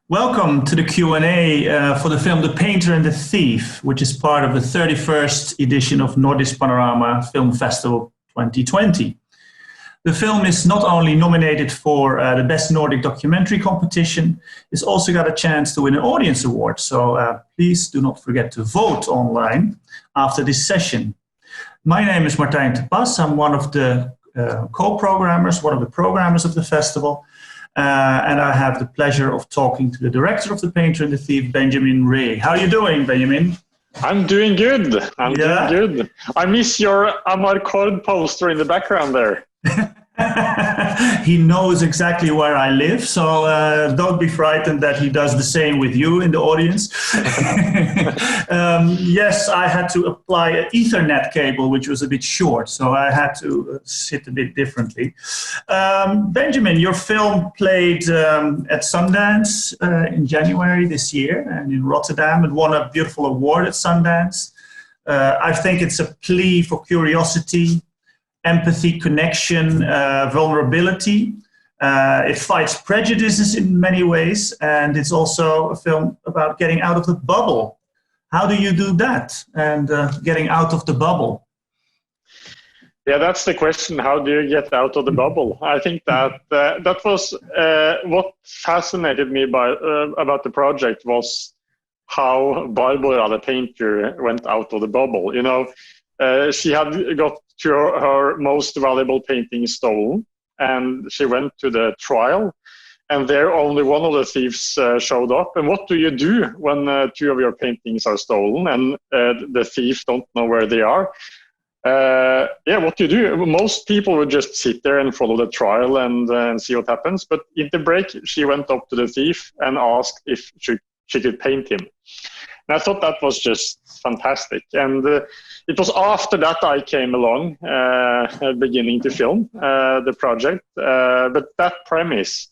Welcome to the Q&A for the film The Painter and the Thief, which is part of the 31st edition of Nordisk Panorama Film Festival 2020. The film is not only nominated for the Best Nordic Documentary competition, it's also got a chance to win an audience award. So please do not forget to vote online after this session. My name is Martijn. I'm one of the co-programmers, one of the programmers of the festival. And I have the pleasure of talking to the director of The Painter and the Thief, Benjamin Ree. How are you doing, Benjamin? I'm doing good. Doing good. I miss your Amarcord poster in the background there. He knows exactly where I live, so don't be frightened that he does the same with you in the audience. Yes, I had to apply an Ethernet cable, which was a bit short, so I had to sit a bit differently. Benjamin, your film played at Sundance in January this year and in Rotterdam. It won a beautiful award at Sundance. I think it's a plea for curiosity, empathy, connection, vulnerability. It fights prejudices in many ways, and it's also a film about getting out of the bubble. How do you do that, and getting out of the bubble? Yeah, that's the question. How do you get out of the bubble? I think that that was what fascinated me about the project was how Barbara, the painter, went out of the bubble. You know, she had got her most valuable painting stolen, and she went to the trial, and there only one of the thieves showed up. And what do you do when two of your paintings are stolen and the thief don't know where they are? What do you do? Most people would just sit there and follow the trial and see what happens. But in the break, she went up to the thief and asked if she could paint him. And I thought that was just fantastic. And it was after that I came along, beginning to film the project. But that premise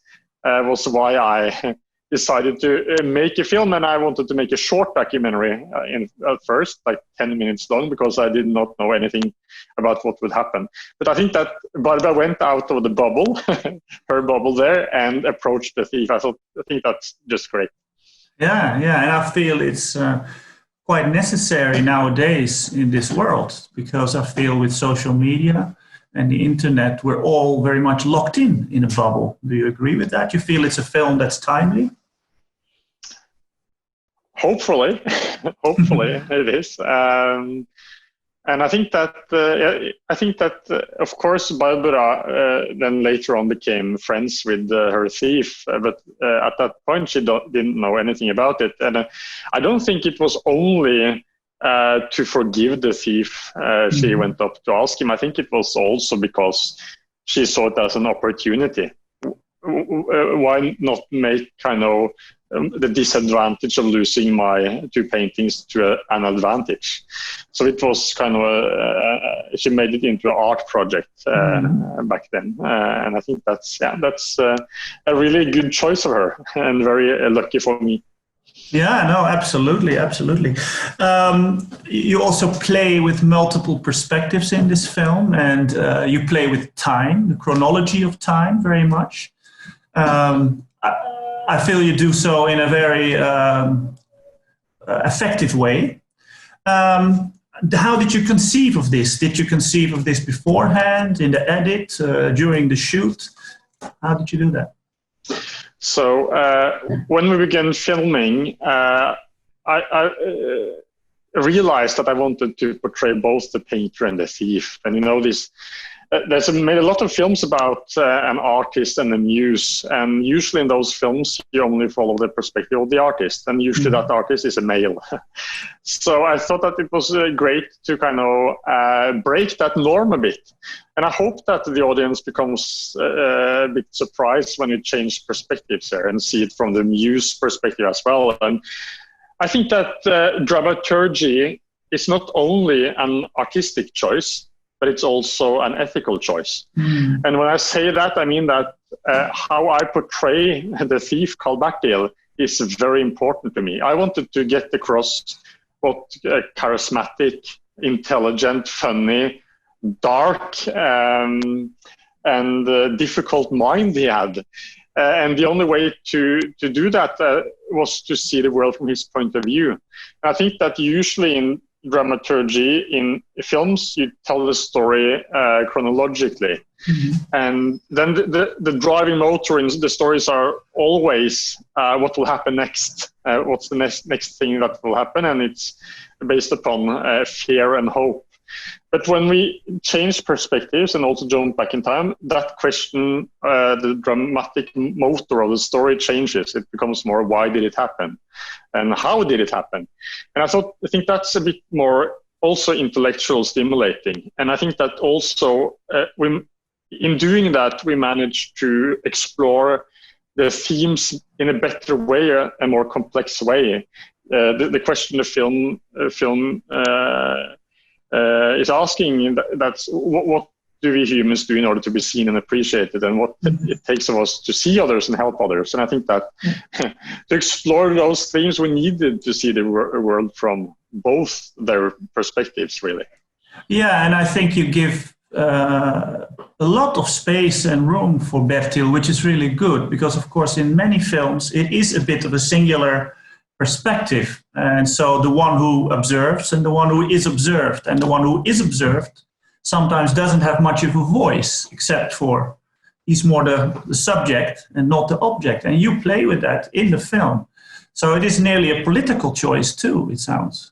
was why I decided to make a film. And I wanted to make a short documentary at first, like 10 minutes long, because I did not know anything about what would happen. But I think that Barbara went out of the bubble, her bubble there, and approached the thief. I think that's just great. Yeah, and I feel it's quite necessary nowadays in this world, because I feel with social media and the internet, we're all very much locked in a bubble. Do you agree with that? You feel it's a film that's timely? Hopefully, it is. And I think that of course Barbara then later on became friends with her thief, but at that point she didn't know anything about it. And I don't think it was only to forgive the thief she went up to ask him. I think it was also because she saw it as an opportunity. Why not make kind of the disadvantage of losing my two paintings to an advantage? So it was kind of she made it into an art project back then, and I think that's a really good choice of her, and very lucky for me. Yeah, no, absolutely. You also play with multiple perspectives in this film, and you play with time, the chronology of time, very much. I feel you do so in a very effective way. How did you conceive of this? Did you conceive of this beforehand, in the edit, during the shoot? How did you do that? So when we began filming, I realized that I wanted to portray both the painter and the thief. And you know, there's made a lot of films about an artist and a muse, and usually in those films you only follow the perspective of the artist, and usually that artist is a male. So I thought that it was great to kind of break that norm a bit, and I hope that the audience becomes a bit surprised when you change perspectives there and see it from the muse perspective as well. And I think that dramaturgy is not only an artistic choice, but it's also an ethical choice. And when I say that, I mean that how I portray the thief, Carl Bertil, is very important to me. I wanted to get across what charismatic, intelligent, funny, dark, and difficult mind he had. And the only way to do that was to see the world from his point of view. And I think that usually in dramaturgy, in films, you tell the story chronologically. Mm-hmm. And then the driving motor in the stories are always what will happen next, what's the next thing that will happen, and it's based upon fear and hope. But when we change perspectives and also jump back in time, that question, the dramatic motor of the story changes. It becomes more, why did it happen? And how did it happen? And I think that's a bit more also intellectual stimulating. And I think that also, in doing that, we manage to explore the themes in a better way, a more complex way. The question the film is asking, that's what do we humans do in order to be seen and appreciated, and what it takes of us to see others and help others. And I think that to explore those themes, we needed to see the world from both their perspectives, really. Yeah, and I think you give a lot of space and room for Bertil, which is really good, because of course in many films it is a bit of a singular perspective, and so the one who observes and the one who is observed, and the one who is observed sometimes doesn't have much of a voice, except for he's more the subject and not the object, and you play with that in the film. So it is nearly a political choice too, it sounds.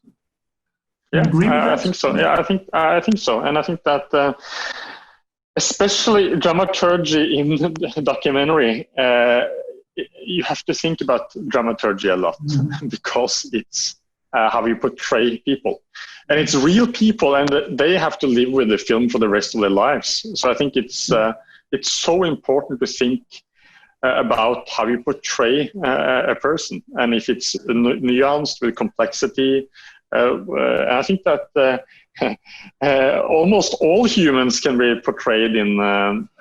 Yeah, I think so. Yeah, I think so, and I think that especially dramaturgy in the documentary, you have to think about dramaturgy a lot, because it's how you portray people, and it's real people, and they have to live with the film for the rest of their lives. So I think it's so important to think about how you portray a person, and if it's nuanced with complexity. I think that almost all humans can be portrayed in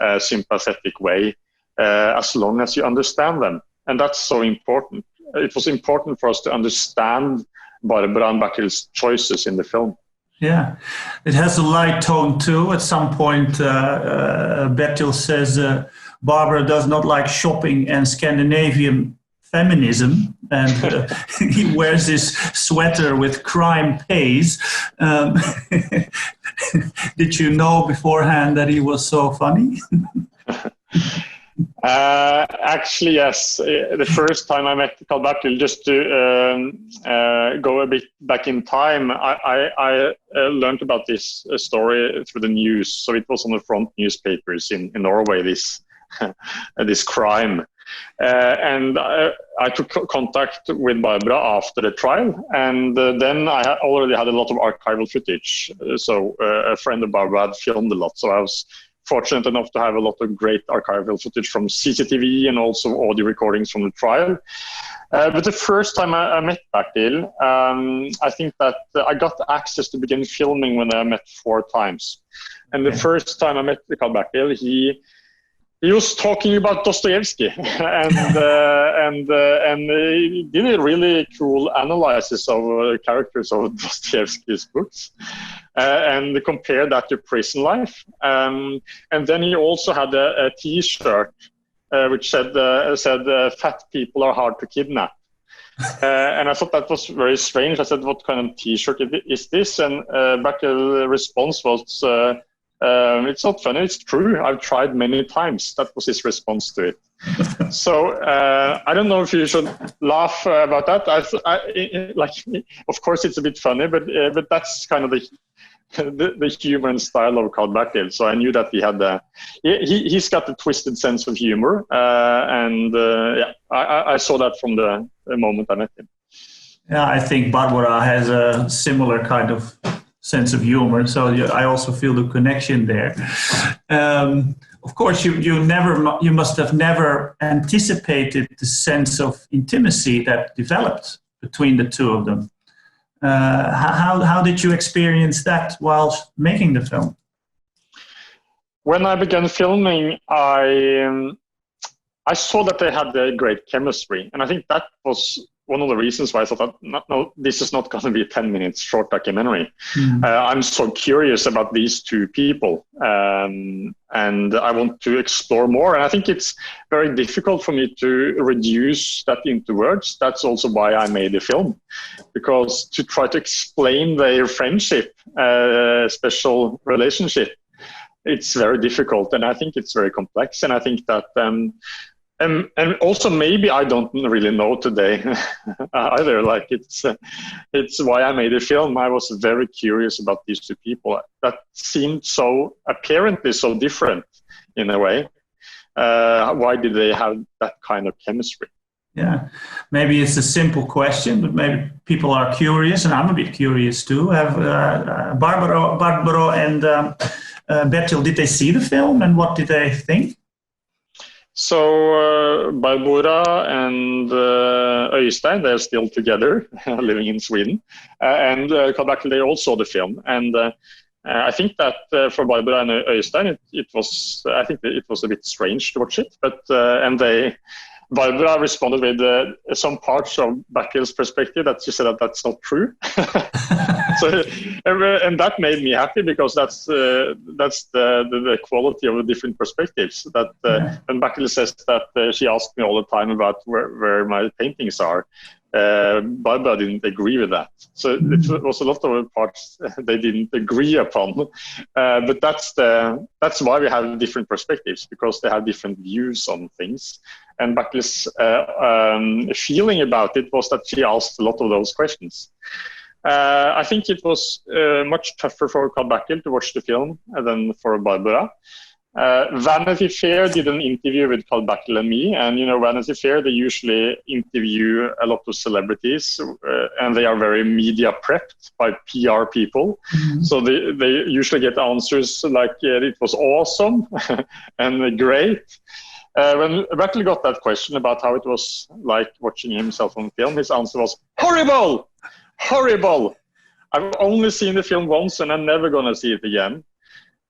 a sympathetic way, as long as you understand them. And that's so important. It was important for us to understand Barbara and Bertil's choices in the film. Yeah, it has a light tone too. At some point, Bertil says Barbara does not like shopping and Scandinavian feminism, and he wears this sweater with crime pays. Did you know beforehand that he was so funny? Actually, yes. The first time I met Carl Bertil, just to go a bit back in time, I learned about this story through the news. So it was on the front newspapers in Norway, this crime. And I took contact with Barbara after the trial, and then I already had a lot of archival footage. So a friend of Barbara had filmed a lot, so I was fortunate enough to have a lot of great archival footage from CCTV and also audio recordings from the trial. But the first time I met Bertil, I think that I got access to begin filming when I met 4 times. And the first time I met Carl Bertil, he was talking about Dostoevsky, and he did a really cool analysis of characters of Dostoevsky's books, and compared that to prison life. And then he also had a T-shirt which said "Fat people are hard to kidnap." And I thought that was very strange. I said, "What kind of T-shirt is this?" And Bertil's response was, "It's not funny, it's true. I've tried many times." That was his response to it. So I don't know if you should laugh about that. Of course, it's a bit funny, but that's kind of the humor and style of Carl Bertil. So I knew that he had he's got a twisted sense of humor, and I saw that from the moment I met him. Yeah, I think Barbara has a similar kind of sense of humor, so I also feel the connection there. Of course, you must have never anticipated the sense of intimacy that developed between the two of them. How did you experience that while making the film? When I began filming, I saw that they had a great chemistry, and I think that was one of the reasons why I thought that no, this is not going to be a 10 minutes short documentary. I'm so curious about these two people, and I want to explore more. And I think it's very difficult for me to reduce that into words. That's also why I made the film, because to try to explain their friendship, special relationship, it's very difficult, and I think it's very complex. And I think that and also maybe I don't really know today either. Like it's why I made a film. I was very curious about these two people that seemed so apparently so different in a way. Why did they have that kind of chemistry? Yeah, maybe it's a simple question, but maybe people are curious, and I'm a bit curious too. Have Barbaro and Bertil, did they see the film, and what did they think? So Barbara and Øystein, they're still together, living in Sweden, and Carl Bertil, they all saw the film, and I think that for Barbara and Øystein, it was, I think it was a bit strange to watch it, but and Barbara responded with some parts of Bertil's perspective that she said that that's not true. So, and that made me happy, because that's the quality of the different perspectives. That when Bertil says that she asked me all the time about where my paintings are, Barbara didn't agree with that. So it was a lot of parts they didn't agree upon. But that's why we have different perspectives, because they have different views on things. And Bertil's feeling about it was that she asked a lot of those questions. I think it was much tougher for Carl Bertil to watch the film than for Barbara. Vanity Fair did an interview with Carl Bertil and me, and Vanity Fair, they usually interview a lot of celebrities, and they are very media prepped by PR people. So they usually get answers like it was awesome and great. When Bertil got that question about how it was like watching himself on film, his answer was horrible. I've only seen the film once, and I'm never gonna see it again.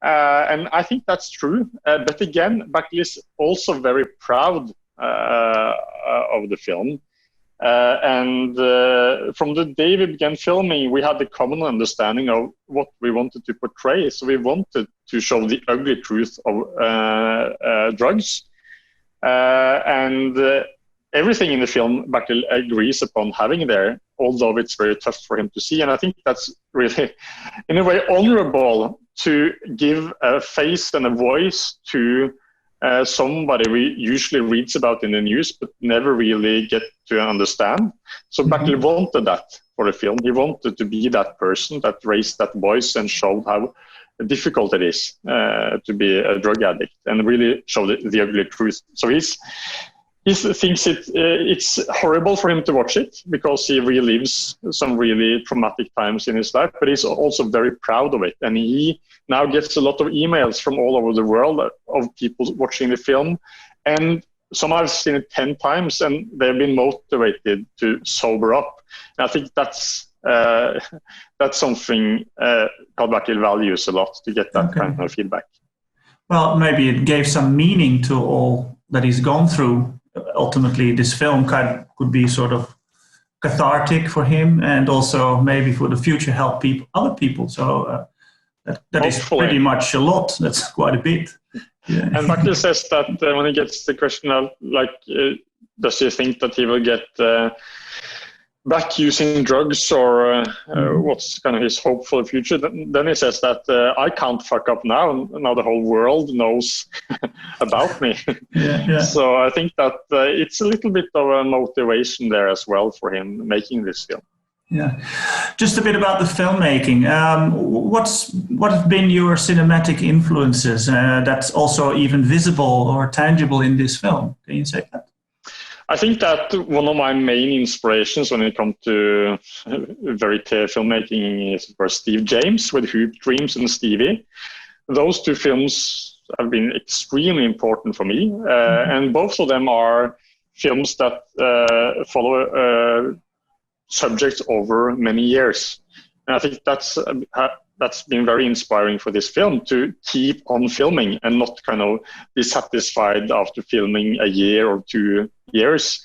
And I think that's true. But again, Bertil is also very proud of the film. And from the day we began filming, we had the common understanding of what we wanted to portray. So we wanted to show the ugly truth of drugs. And everything in the film Bertil agrees upon having there, although it's very tough for him to see. And I think that's really, in a way, honorable to give a face and a voice to somebody we usually reads about in the news, but never really get to understand. So Bertil wanted that for the film. He wanted to be that person that raised that voice and showed how difficult it is to be a drug addict, and really show the ugly truth. So he thinks it's horrible for him to watch it, because he relives some really traumatic times in his life, but he's also very proud of it. And he now gets a lot of emails from all over the world of people watching the film, and some have seen it 10 times, and they've been motivated to sober up. And I think that's something Carl Bertil values a lot, to get that kind of feedback. Well, maybe it gave some meaning to all that he's gone through. Ultimately, this film could be sort of cathartic for him, and also maybe for the future help other people. So that is pretty much a lot. That's quite a bit. Yeah. And Bertil says that when he gets the question of, like, does he think that he will get back using drugs, or what's kind of his hope for the future, then he says that I can't fuck up now the whole world knows about me. So I think that it's a little bit of a motivation there as well for him making this film. Yeah, just a bit about the filmmaking. What have been your cinematic influences that's also even visible or tangible in this film? Can you say that? I think that one of my main inspirations when it comes to verite filmmaking is, of course, Steve James with Hoop Dreams and Stevie. Those two films have been extremely important for me, and both of them are films that follow subjects over many years. And I think that's that's been very inspiring for this film, to keep on filming and not kind of be satisfied after filming a year or 2 years,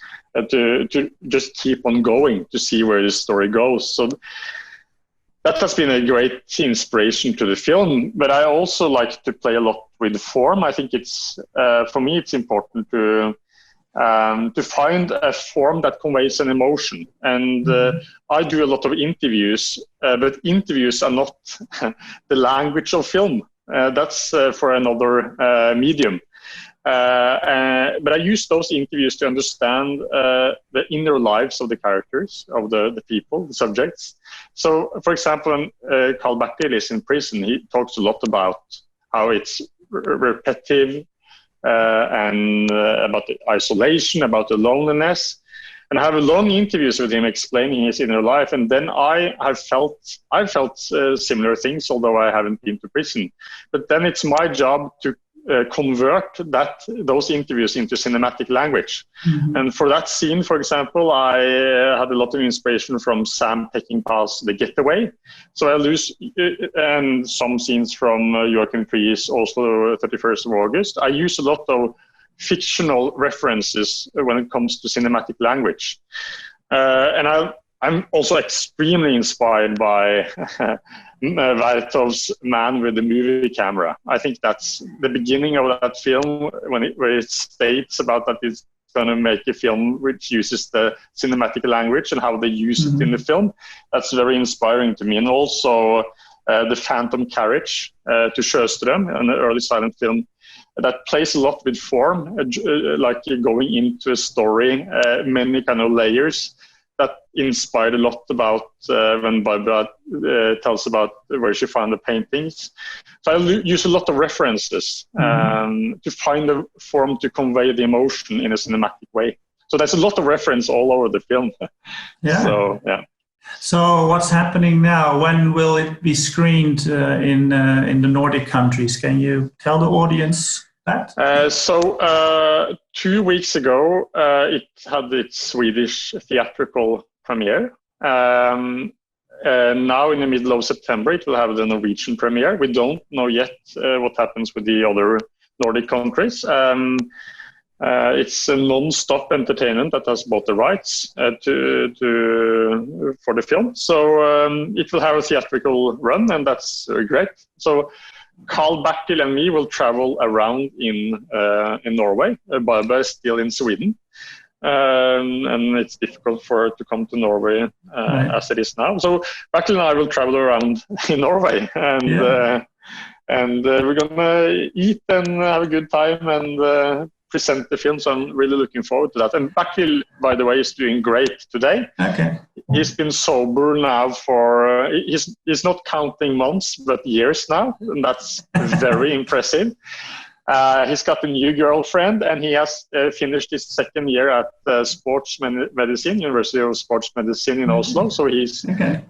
to just keep on going to see where the story goes. So that has been a great inspiration to the film. But I also like to play a lot with form. I think it's, for me, it's important to find a form that conveys an emotion. And I do a lot of interviews, but interviews are not the language of film. That's for another medium. But I use those interviews to understand the inner lives of the characters, of the people, the subjects. So, for example, when Carl Bertil is in prison, he talks a lot about how it's repetitive, and about the isolation, about the loneliness. And I have long interviews with him explaining his inner life. And then I've felt similar things, although I haven't been to prison. But then it's my job to convert those interviews into cinematic language. Mm-hmm. And for that scene, for example, I had a lot of inspiration from Sam Peckinpah's The Getaway. So I and some scenes from Joachim Trier's also 31st of August. I use a lot of fictional references when it comes to cinematic language. And I'm also extremely inspired by Vertov's Man with the Movie Camera. I think that's the beginning of that film, where it states about that it's going to make a film which uses the cinematic language and how they use it in the film. That's very inspiring to me. And also The Phantom Carriage to Sjöström, an early silent film that plays a lot with form, like going into a story, many kind of layers. That inspired a lot about when Barbara tells about where she found the paintings. So I use a lot of references to find a form to convey the emotion in a cinematic way. So there's a lot of reference all over the film. Yeah. So, yeah. So what's happening now? When will it be screened in the Nordic countries? Can you tell the audience that? 2 weeks ago, it had its Swedish theatrical premiere. Now in the middle of September, it will have the Norwegian premiere. We don't know yet what happens with the other Nordic countries. It's a non-stop entertainment that has bought the rights for the film. So it will have a theatrical run, and that's great. So Carl Bertil and me will travel around in Norway. Barbara is still in Sweden, and it's difficult for her to come to Norway as it is now. So Bertil and I will travel around in Norway, and we're gonna eat and have a good time and present the film. So I'm really looking forward to that. And Bertil, by the way, is doing great today. Okay. He's been sober now for, he's not counting months, but years now. And that's very impressive. He's got a new girlfriend, and he has finished his second year at Sports Medicine, University of Sports Medicine in Oslo. So he's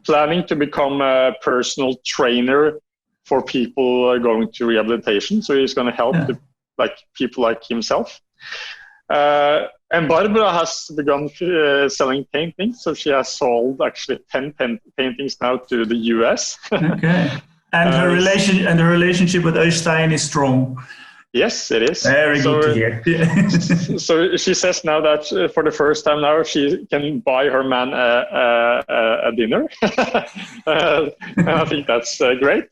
planning to become a personal trainer for people going to rehabilitation. So he's going to help people like himself. And Barbara has begun selling paintings, so she has sold actually 10 paintings now to the US. Okay, and her relationship with Øystein is strong. Yes, it is. Very good to hear. So she says now that for the first time now she can buy her man a dinner, and I think that's great.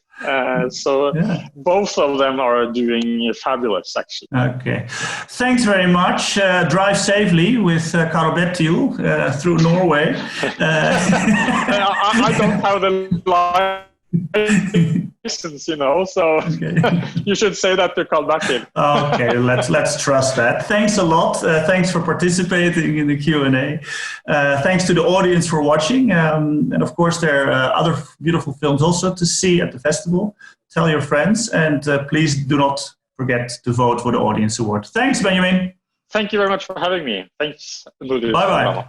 Both of them are doing fabulous, actually. Okay, thanks very much. Drive safely with Carl Bertil through Norway. I don't have the license, so you should say that to Carl Bertil. Okay, let's trust that. Thanks a lot. Thanks for participating in the Q&A. Thanks to the audience for watching. And of course, there are other beautiful films also to see at the festival. Tell your friends, and please do not forget to vote for the Audience Award. Thanks, Benjamin. Thank you very much for having me. Thanks. Bye-bye.